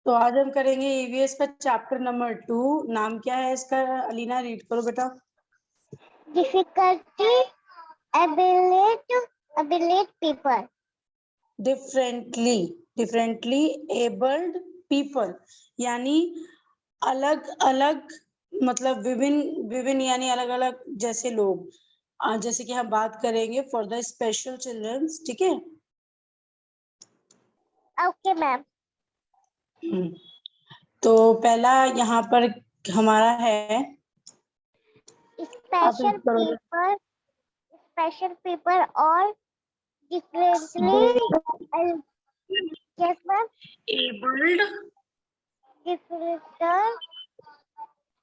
तो आज हम करेंगे ईवीएस का चैप्टर नंबर 2। नाम क्या है इसका? अलीना रीड करो बेटा। Difficulty ability people. Differently abled people यानी अलग अलग, मतलब विभिन्न विभिन्न यानी अलग अलग जैसे लोग। जैसे कि हम बात करेंगे फॉर द स्पेशल चिल्ड्रंस, ठीक है। Okay ma'am. तो पहला यहाँ पर हमारा है, आप स्पेशल पीपल और differently yes ma'am abled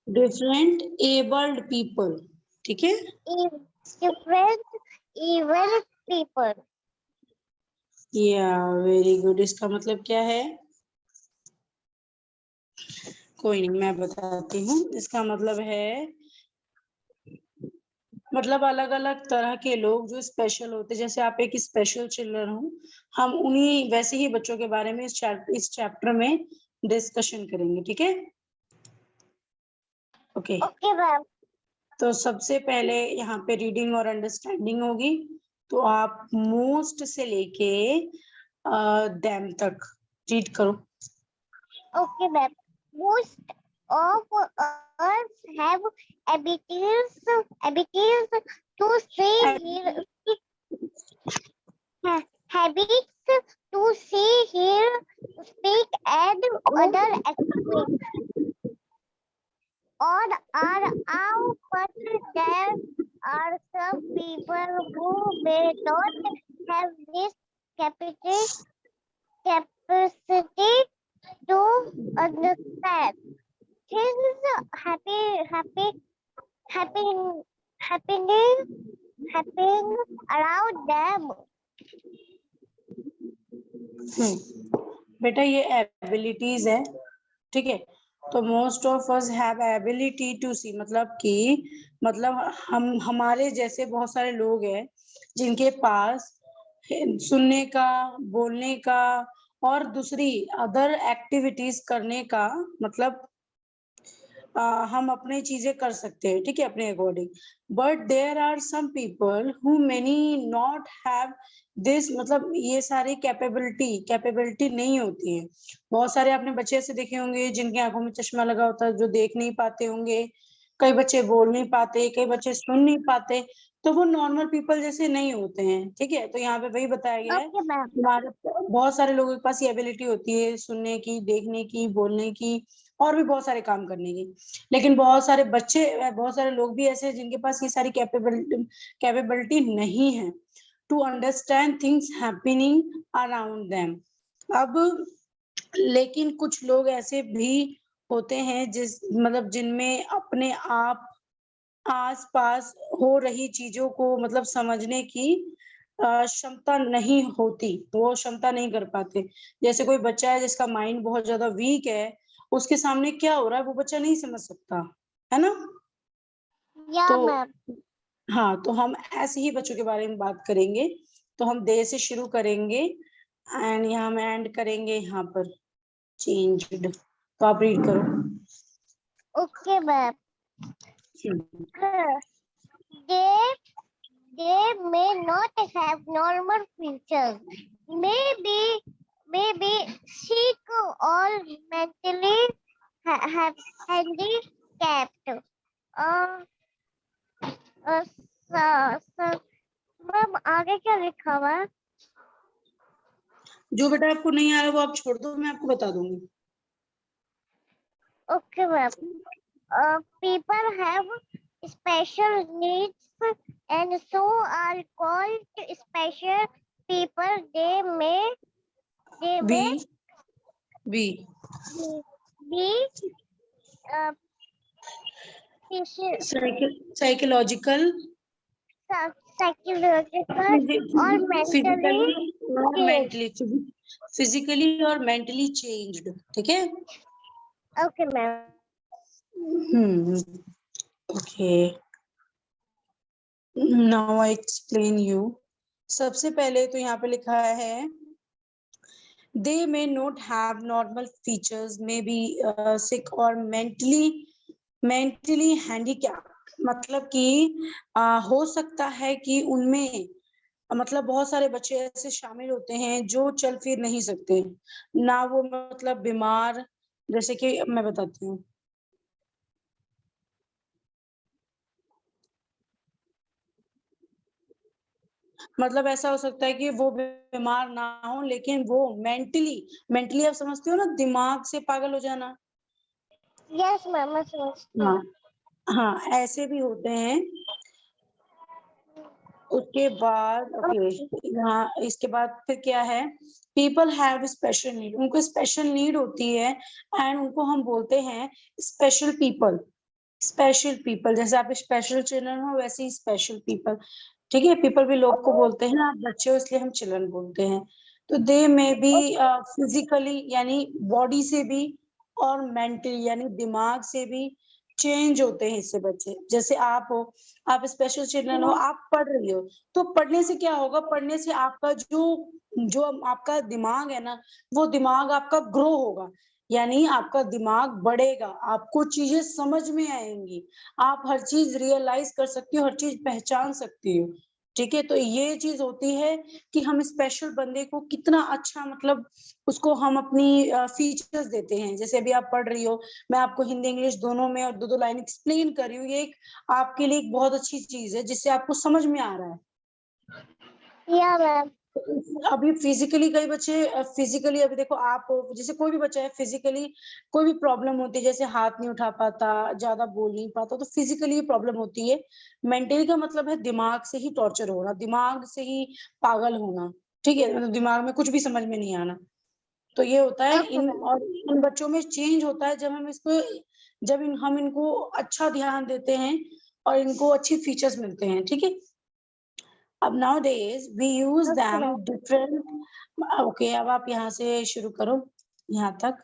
different abled people, ठीक है। Different even people. या वेरी गुड। इसका मतलब क्या है? कोई नहीं, मैं बताती हूँ। इसका मतलब है, मतलब अलग अलग तरह के लोग जो स्पेशल होते हैं। जैसे आप एक स्पेशल चिल्ड्रन हो, हम उन्हीं वैसे ही बच्चों के बारे में इस चैप्टर में डिस्कशन करेंगे, ठीक है। Okay okay ma'am. तो सबसे पहले यहाँ पे रीडिंग और अंडरस्टैंडिंग होगी। तो आप मोस्ट से लेके दैम तक रीड करो। Okay, ma'am. Most of us have abilities to see, hear, habits to see, hear, speak, and other express. Or are out, but there are some people who may not have this capacity to understand things happening around them. बेटा ये abilities है, ठीक है। तो most of us have ability to see, मतलब कि हम हमारे जैसे बहुत सारे लोग हैं जिनके पास सुनने का, बोलने का और दूसरी अदर एक्टिविटीज करने का, मतलब हम अपने चीजें कर सकते हैं, ठीक है, अपने according. But there are some people who many not have this, मतलब ये सारी कैपेबिलिटी नहीं होती है। बहुत सारे आपने बच्चे ऐसे देखे होंगे जिनकी आंखों में चश्मा लगा होता है, जो देख नहीं पाते होंगे। कई बच्चे बोल नहीं पाते, कई बच्चे सुन नहीं पाते। तो वो नॉर्मल पीपल जैसे नहीं होते हैं, ठीक है। तो यहाँ पे वही बताया गया है, Okay, ma'am. हमारे बहुत सारे लोगों के पास ये एबिलिटी होती है, सुनने की, देखने की, बोलने की और भी बहुत सारे काम करने की। लेकिन बहुत सारे बच्चे, बहुत सारे लोग भी ऐसे हैं जिनके पास ये सारी कैपेबिलिटी नहीं है to understand things happening around them. अब लेकिन कुछ लोग ऐसे भी होते हैं मतलब जिनमें अपने आप आस पास हो रही चीजों को मतलब समझने की क्षमता नहीं होती, वो क्षमता नहीं कर पाते। जैसे कोई बच्चा है जिसका माइंड बहुत ज्यादा वीक है, उसके सामने क्या हो रहा है वो बच्चा नहीं समझ सकता, है ना। Yeah, तो ma'am. हाँ, तो हम ऐसे ही बच्चों के बारे में बात करेंगे। तो हम दे से शुरू करेंगे एंड यहाँ हम एंड करेंगे यहाँ पर चेंज्ड। तो आप रीड करो। Okay, ma'am. They may not have normal features. Maybe sick or mentally have handicapped. Ma'am आगे क्या लिखा हुआ है? जो बेटा आपको नहीं आ रहा वो आप छोड़ दो, मैं आपको बता दूंगी। Okay, ma'am. People have special needs and so are called special people. They may be be uh, psychological, psychological or mentally changed. Physically और मेंटली चेंज्ड, ठीक है। Okay, ma'am. Okay, now I explain you. सबसे पहले तो यहाँ पे लिखा है they may not have normal features, may be sick or mentally handicapped, मतलब कि हो सकता है कि उनमें मतलब बहुत सारे बच्चे ऐसे शामिल होते हैं जो चल फिर नहीं सकते, ना वो मतलब बीमार, जैसे कि मैं बताती हूँ। मतलब ऐसा हो सकता है कि वो बीमार ना हो, लेकिन वो मेंटली आप समझते हो ना, दिमाग से पागल हो जाना। Yes, ma'am, मैं समझती हूँ। हाँ हाँ, ऐसे भी होते हैं। उसके बाद ओके, यहाँ इसके बाद फिर क्या है, पीपल हैव स्पेशल नीड, उनको स्पेशल नीड होती है एंड उनको हम बोलते हैं स्पेशल पीपल। स्पेशल पीपल, जैसे आप स्पेशल चिल्ड्रन हो वैसे ही स्पेशल पीपल। ठीक है, पीपल भी लोग को बोलते हैं, आप बच्चे हो इसलिए हम चिल्ड्रन बोलते हैं। तो दे में बी फिजिकली यानी बॉडी से भी, और मेंटली यानी दिमाग से भी चेंज होते हैं इससे बच्चे। जैसे आप हो, आप स्पेशल चिल्ड्रन हो, आप पढ़ रही हो, तो पढ़ने से क्या होगा, पढ़ने से आपका जो जो आपका दिमाग है ना, वो दिमाग आपका ग्रो होगा, यानी आपका दिमाग बढ़ेगा, आपको चीजें समझ में आएंगी, आप हर चीज रियलाइज कर सकती हो, हर चीज पहचान सकती हो। ठीक है, तो ये चीज होती है कि हम स्पेशल बंदे को कितना अच्छा, मतलब उसको हम अपनी फीचर्स देते हैं। जैसे अभी आप पढ़ रही हो, मैं आपको हिंदी इंग्लिश दोनों में और दो दो लाइन एक्सप्लेन कर रही हूँ, ये एक आपके लिए एक बहुत अच्छी चीज है जिससे आपको समझ में आ रहा है। Yeah, ma'am. अभी फिजिकली कई बच्चे फिजिकली, अभी देखो आप हो, जैसे कोई भी बच्चा है फिजिकली कोई भी प्रॉब्लम होती है, जैसे हाथ नहीं उठा पाता, ज्यादा बोल नहीं पाता, तो फिजिकली प्रॉब्लम होती है। मेंटली का मतलब है दिमाग से ही टॉर्चर होना, दिमाग से ही पागल होना। ठीक है, मतलब दिमाग में कुछ भी समझ में नहीं आना। तो ये होता है Okay, इन, ma'am. और इन बच्चों में चेंज होता है जब हम इसको, जब हम इनको अच्छा ध्यान देते हैं और इनको अच्छी फीचर्स मिलते हैं। ठीक है, अब nowadays we use Okay, them ma'am. different। Okay, अब आप यहाँ से शुरू करो, यहाँ तक।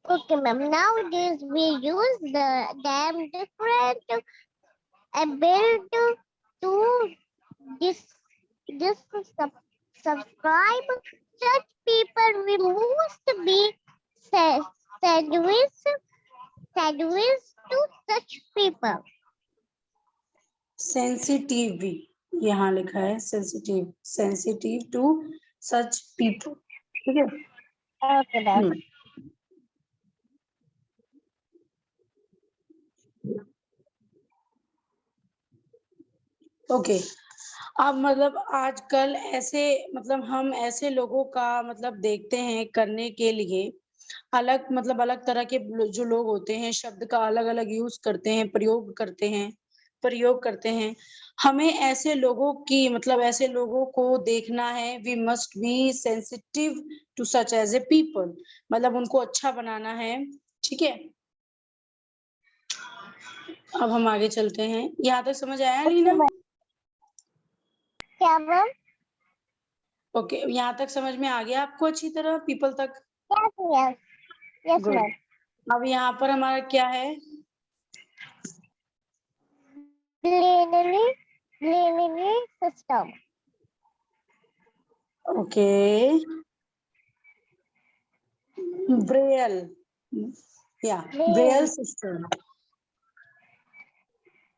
Okay, ma'am. Nowadays we use them different ability to dis subscribe such people. We must be sandwich to such people. Sensitive, यहाँ लिखा है sensitive, sensitive to such people. ठीक है। Okay, ma'am. ओके, अब मतलब आजकल ऐसे, मतलब हम ऐसे लोगों का मतलब देखते हैं करने के लिए, अलग मतलब अलग तरह के जो लोग होते हैं, शब्द का अलग-अलग यूज़ करते हैं, प्रयोग करते हैं। हमें ऐसे लोगों की, मतलब ऐसे लोगों को देखना है, we must be sensitive to such as a people, मतलब उनको अच्छा बनाना है। ठीक है? अब हम आगे चलते हैं। यहाँ तक समझ आया Okay, लीना? ma'am. क्या मैम? ओके, यहाँ तक समझ में आ गया आपको अच्छी तरह, पीपल तक? Yes, yes, yes, good. ma'am. अब यहाँ पर हमारा क्या है? Binary system. ओके, ब्रेयल, या ब्रेयल Binary. System,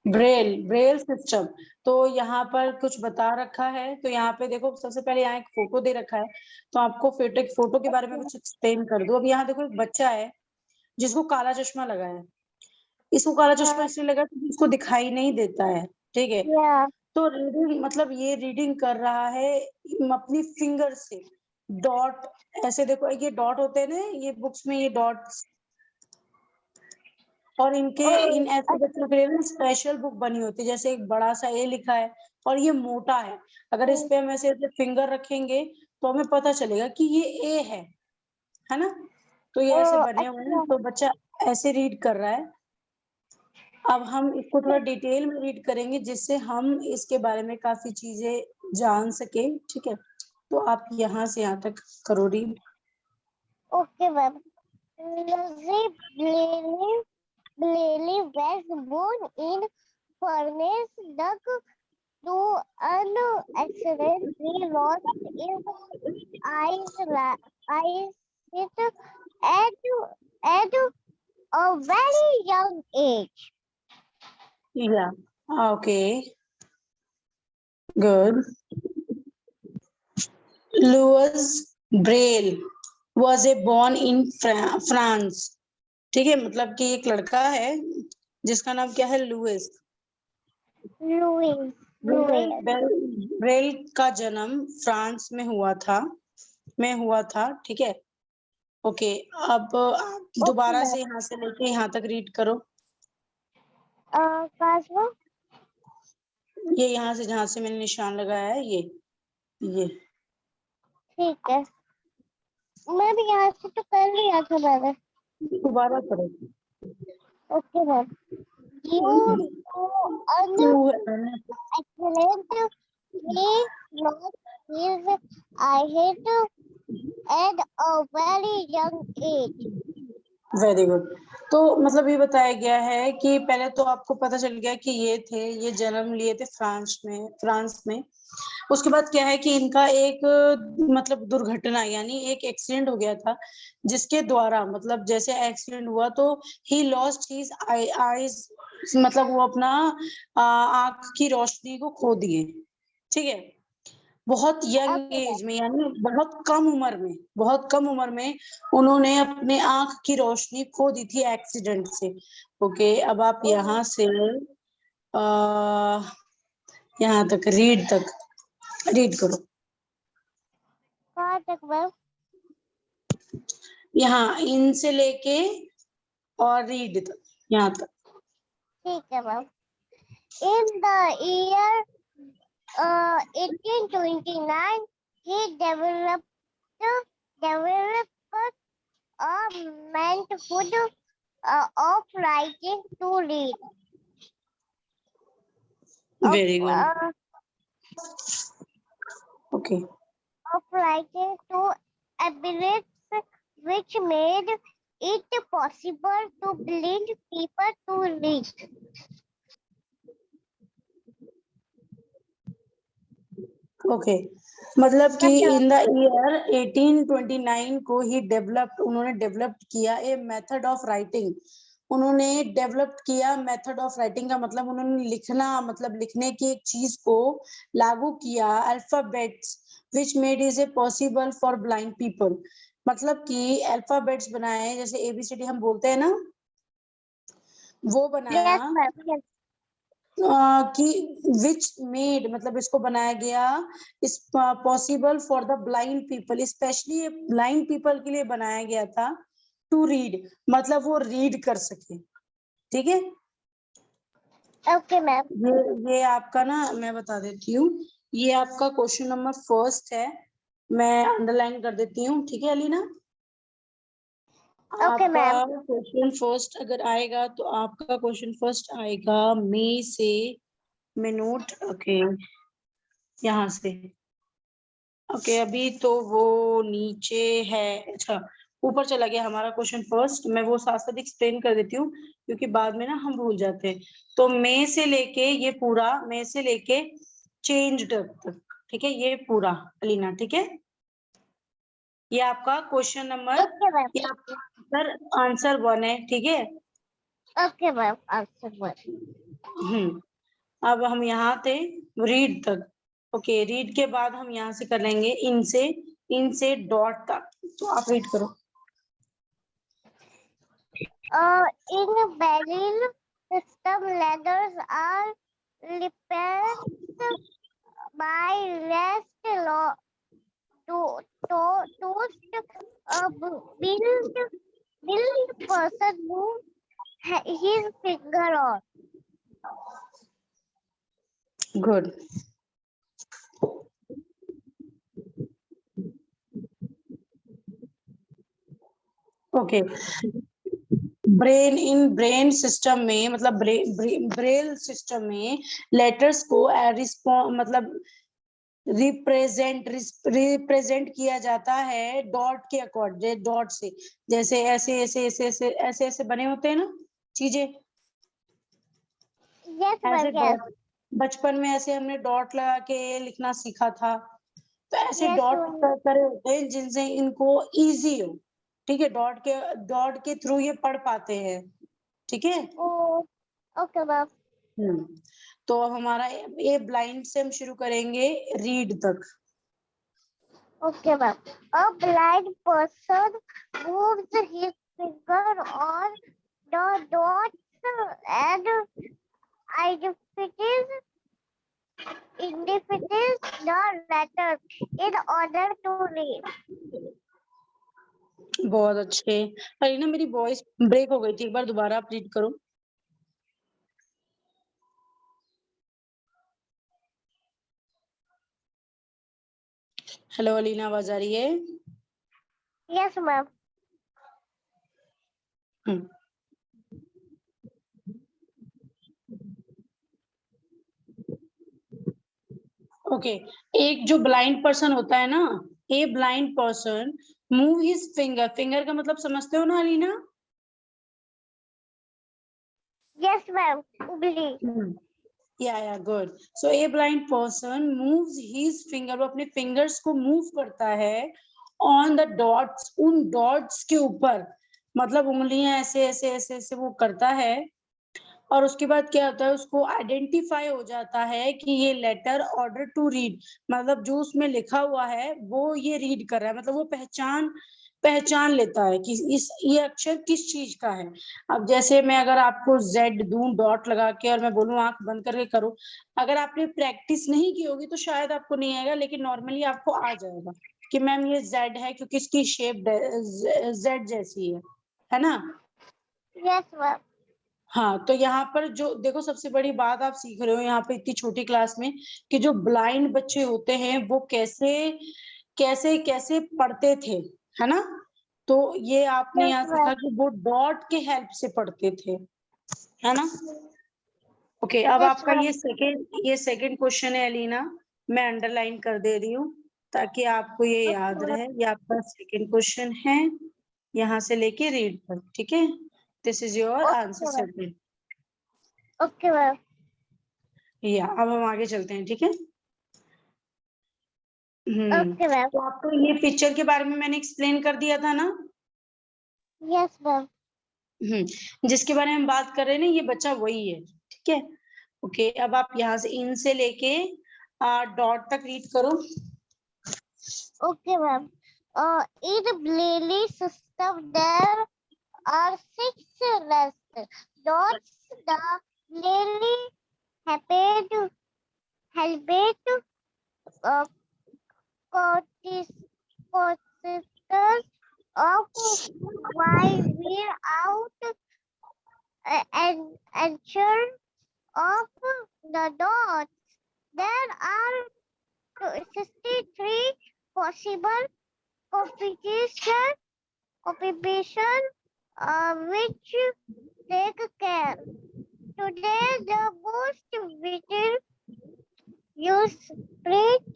Braille system. तो यहाँ पर कुछ बता रखा है, तो यहाँ पे देखो सबसे पहले यहाँ एक फोटो दे रखा है, तो आपको फोटो के बारे में कुछ एक्सप्लेन कर दूं। अब यहाँ देखो एक बच्चा है जिसको काला चश्मा लगा है, इसको काला चश्मा इसलिए लगा क्योंकि उसको दिखाई नहीं देता है। ठीक है, Yeah. तो रीडिंग, मतलब ये रीडिंग कर रहा है अपनी फिंगर से, डॉट, ऐसे देखो ये डॉट होते हैं ना, ये बुक्स में ये डॉट्स, और इनके Oh, इन ऐसे बच्चों के लिए ना स्पेशल बुक बनी होती है, जैसे एक बड़ा सा ए लिखा है और ये मोटा है, अगर इस पे हम ऐसे फिंगर रखेंगे तो हमें पता चलेगा कि ये ए है ना? तो ये ऐसे बने हुए हैं, अच्छा. तो बच्चा ऐसे रीड कर रहा है। अब हम इसको थोड़ा डिटेल में रीड करेंगे जिससे हम इसके बारे में काफी चीजें जान सके। ठीक है, तो आप यहाँ से यहाँ तक करो read. Okay, ma'am. Lizzie Blayley was born in Furness, Duck to an accident. He lost his I it at a very young age. Yeah. Okay. Good. Louis Braille was a born in France. ठीक है, मतलब कि एक लड़का है जिसका नाम क्या है, लुइस। Louis. ब्रेल का जन्म फ्रांस में हुआ था, ठीक है। ओके, अब आप दोबारा से यहाँ से लेके यहाँ तक रीड करो। Cosmo. ये यहाँ से जहाँ से मैंने निशान लगाया है, ये ठीक है, मैं भी यहाँ से तो कर लिया था मैंने। दोबारा करो। Okay ma'am. You excellent. He lost his eyesight at a very young age. Very good. तो मतलब ये बताया गया है कि पहले तो आपको पता चल गया कि ये जन्म लिए थे फ्रांस में। उसके बाद क्या है कि इनका एक मतलब दुर्घटना यानी एक एक्सीडेंट हो गया था, जिसके द्वारा मतलब जैसे एक्सीडेंट हुआ तो ही लॉस्ट हिज आईज, मतलब वो अपना आंख की रोशनी को खो दिए। ठीक है, बहुत यंग एज में यानी बहुत कम उम्र में उन्होंने अपने आंख की रोशनी खो दी थी एक्सीडेंट से। ओके, अब आप यहाँ से यहाँ तक रीड करो। कहाँ तक मैम? यहाँ इन से लेके और रीड तक, यहाँ तक। ठीक है ma'am. In the year 1829, he developed a method of writing to read. Very good. Okay, Of writing to abilities which made it possible to blind people to read. Okay, मतलब कि इन द ईयर 1829 को ही उन्होंने develop किया a method of writing. उन्होंने develop किया method of writing का मतलब उन्होंने लिखने की एक चीज को लागू किया, alphabets which made is a possible for blind people. मतलब कि अल्फाबेट्स बनाए, जैसे एबीसीडी हम बोलते हैं ना, वो बनाया। Yes, कि विच मेड मतलब इसको बनाया गया इस possible for the blind people, specially blind people के लिए बनाया गया था, टू रीड मतलब वो रीड कर सके। ठीक है, ओके मैम। ये आपका ना मैं बता देती हूँ, ये आपका क्वेश्चन नंबर फर्स्ट है, मैं अंडरलाइन कर देती हूँ। ठीक है अलीना, ओके मैम। आपका क्वेश्चन फर्स्ट अगर आएगा तो आपका क्वेश्चन फर्स्ट आएगा मई से, मैं नोट ओके यहाँ से। ओके, अभी तो वो नीचे है, अच्छा ऊपर चला गया हमारा क्वेश्चन फर्स्ट। मैं वो साथ साथ एक्सप्लेन कर देती हूँ क्योंकि बाद में ना हम भूल जाते हैं। तो मई से लेके ये पूरा, मई से लेके चेंज तक, ठीक है, ये पूरा अलीना। ठीक है, ये आपका क्वेश्चन नंबर, ये आपका आंसर 1 है। ठीक है, ओके मैम, आंसर 1। अब हम यहाँ थे रीड तक। ओके, रीड के बाद हम यहाँ से कर लेंगे इनसे डॉट तक। तो आप रीड करो। In Berlin system, letters are replaced by rest law to build person move his finger on. Good. Okay, brain system में मतलब ब्रेल सिस्टम में लेटर्स को मतलब रिप्रेजेंट किया जाता है डॉट के अकॉर्डिंग, डॉट से। जैसे ऐसे ऐसे ऐसे ऐसे ऐसे ऐसे बने होते हैं ना चीजें, Yes, ऐसे yes. बचपन में ऐसे हमने डॉट लगा के लिखना सीखा था। तो ऐसे Yes, डॉट ma'am. करे होते हैं जिनसे इनको इजी हो, ठीक है, डॉट के थ्रू ये पढ़ पाते हैं, ठीक है। Oh, okay, ma'am. तो अब हमारा ये ब्लाइंड से हम शुरू करेंगे रीड तक। Okay, ma'am. A blind person moves his finger on the dots and identifies the letter in order to read. बहुत अच्छे। अरे ना मेरी वॉइस ब्रेक हो गई थी, एक बार दोबारा आप रीड करो। हेलो अलीना, आवाज आ रही है? Yes, ma'am. ओके, एक जो ब्लाइंड पर्सन होता है ना, a blind person move his finger, finger का मतलब समझते हो ना अलीना? Yes, ma'am. Ugly. या good. So a blind person moves his finger, वो अपने फिंगर्स को मूव करता है ऑन द डॉट्स, उन डॉट्स के ऊपर, मतलब उंगलियां ऐसे ऐसे ऐसे ऐसे वो करता है, और उसके बाद क्या होता है, उसको आइडेंटिफाई हो जाता है कि ये लेटर ऑर्डर टू रीड, मतलब जो उसमें लिखा हुआ है वो ये रीड कर रहा है, मतलब वो पहचान लेता है कि ये अक्षर किस चीज का है। अब जैसे मैं अगर आपको जेड दूं डॉट लगा के और मैं बोलूं आंख बंद करके करो, अगर आपने प्रैक्टिस नहीं की होगी तो शायद आपको नहीं आएगा, लेकिन नॉर्मली आपको आ जाएगा कि मैम ये जेड है क्योंकि इसकी शेप जेड जैसी है ना? Yes, ma'am. हाँ, तो यहाँ पर जो देखो सबसे बड़ी बात आप सीख रहे हो यहाँ पे इतनी छोटी क्लास में, कि जो ब्लाइंड बच्चे होते हैं वो कैसे कैसे कैसे पढ़ते थे, है ना? तो ये आपने Yes, यहाँ सीखा ma'am. कि वो डॉट के हेल्प से पढ़ते थे, है ना? ओके, अब Yes, आपका ma'am. ये सेकंड क्वेश्चन है अलीना, मैं अंडरलाइन कर दे रही हूँ ताकि आपको ये Okay, याद ma'am. रहे। ये आपका सेकंड क्वेश्चन है, यहाँ से लेके रीड तक, ठीक है? This is your Okay, answer ma'am. Second. Okay, ma'am. या अब हम आगे चलते हैं, ठीक है? Okay, ma'am. तो आपको ये पिक्चर के बारे में मैंने एक्सप्लेन कर दिया था ना? Yes, ma'am. जिसके बारे में हम बात कर रहे हैं ना, ये बच्चा वही है, ठीक है? ओके, अब आप यहाँ से इन से लेके डॉट तक रीड करो। Okay, ma'am. In the Blayley system, there are 6 rest dots. The Blayley helped uh, consisters of while we're out and ensure of the dots. There are 63 possible competition which take care. Today, the most vital use print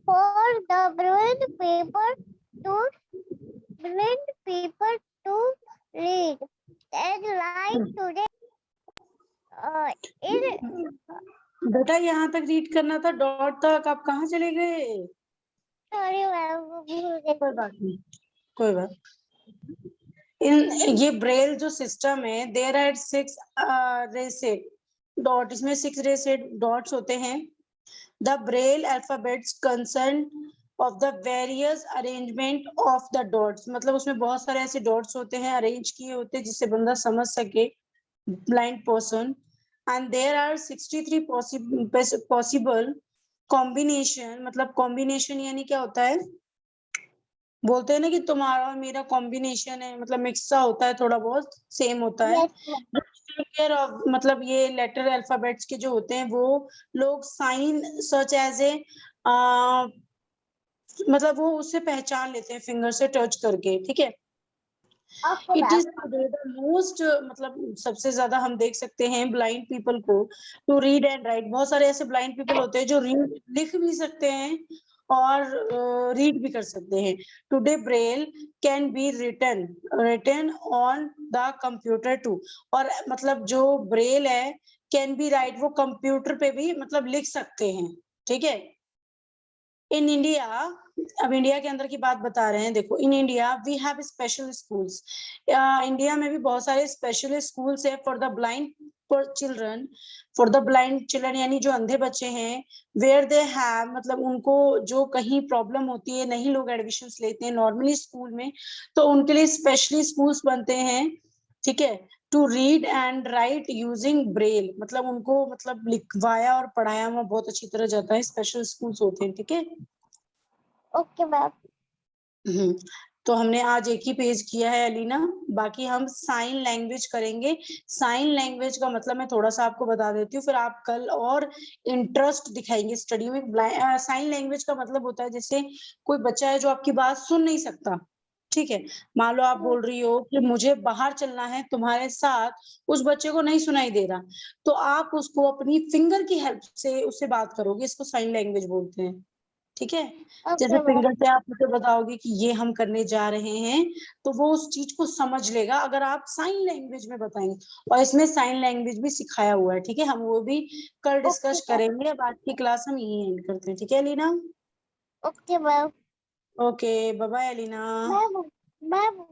for the blind people to read. And like today, in बेटा यहाँ तक read करना था, dot तक आप कहाँ चले गए? sorry, ma'am, भूल गई। कोई बात नहीं, कोई बात। इन ये ब्रेल जो सिस्टम है, देयर आर 6 रेसेड डॉट, इसमें 6 रेसेड डॉट्स होते हैं। The Braille alphabets concern of the various arrangement of the dots, मतलब उसमें बहुत सारे ऐसे डॉट्स होते हैं, अरेंज किए होते हैं जिससे बंदा समझ सके, blind person. And there are 63 possible combination, मतलब कॉम्बिनेशन यानी क्या होता है, बोलते हैं ना कि तुम्हारा और मेरा कॉम्बिनेशन है, मतलब मिक्स सा होता है, थोड़ा बहुत सेम होता है। Yes, मतलब ये लेटर अल्फाबेट्स के जो होते हैं वो लोग साइन सच एज ए मतलब वो उससे पहचान लेते हैं फिंगर से टच करके, ठीक है? okay, it ma'am. Is the most, मतलब सबसे ज्यादा हम देख सकते हैं ब्लाइंड पीपल को टू रीड एंड राइट। बहुत सारे ऐसे ब्लाइंड पीपल होते हैं जो रीड लिख भी सकते हैं और रीड भी कर सकते हैं। Today Braille can be written on the computer too, और मतलब जो ब्रेल है कैन बी राइट, वो कंप्यूटर पे भी मतलब लिख सकते हैं, ठीक है? इन इंडिया, अब इंडिया के अंदर की बात बता रहे हैं, देखो in India we have special schools. India में भी बहुत सारे स्पेशल स्कूल्स है for the blind children, for the blind children यानी जो अंधे बच्चे हैं, वेयर दे हैव मतलब उनको जो कहीं प्रॉब्लम होती है, नहीं लोग एडमिशन लेते हैं नॉर्मली स्कूल में, तो उनके लिए स्पेशली स्कूल्स बनते हैं, ठीक है, to read and write using Braille, मतलब उनको मतलब लिखवाया और पढ़ाया वहाँ बहुत अच्छी तरह जाता है, स्पेशल स्कूल्स होते हैं, ठीक है। Okay ma'am. तो हमने आज एक ही पेज किया है अलीना, बाकी हम साइन लैंग्वेज करेंगे। साइन लैंग्वेज का मतलब मैं थोड़ा सा आपको बता देती हूँ, फिर आप कल और इंटरेस्ट दिखाएंगे स्टडी में। साइन लैंग्वेज का मतलब होता है जैसे कोई बच्चा है जो आपकी बात सुन नहीं सकता, ठीक है, मान लो आप बोल रही हो कि मुझे बाहर चलना है तुम्हारे साथ, उस बच्चे को नहीं सुनाई दे रहा, तो आप उसको अपनी फिंगर की हेल्प से उससे बात करोगे, इसको साइन लैंग्वेज बोलते हैं, ठीक है। जैसे ओके मैम। फिंगर से आप उसे बताओगे कि ये हम करने जा रहे हैं, तो वो उस चीज को समझ लेगा अगर आप साइन लैंग्वेज में बताएंगे, और इसमें साइन लैंग्वेज भी सिखाया हुआ है, ठीक है, हम वो भी कल ओके डिस्कस करेंगे। अब आज की क्लास हम यही एंड करते हैं, ठीक है Alina. Okay ma'am. Okay, bye bye Alina. Ma'am ma'am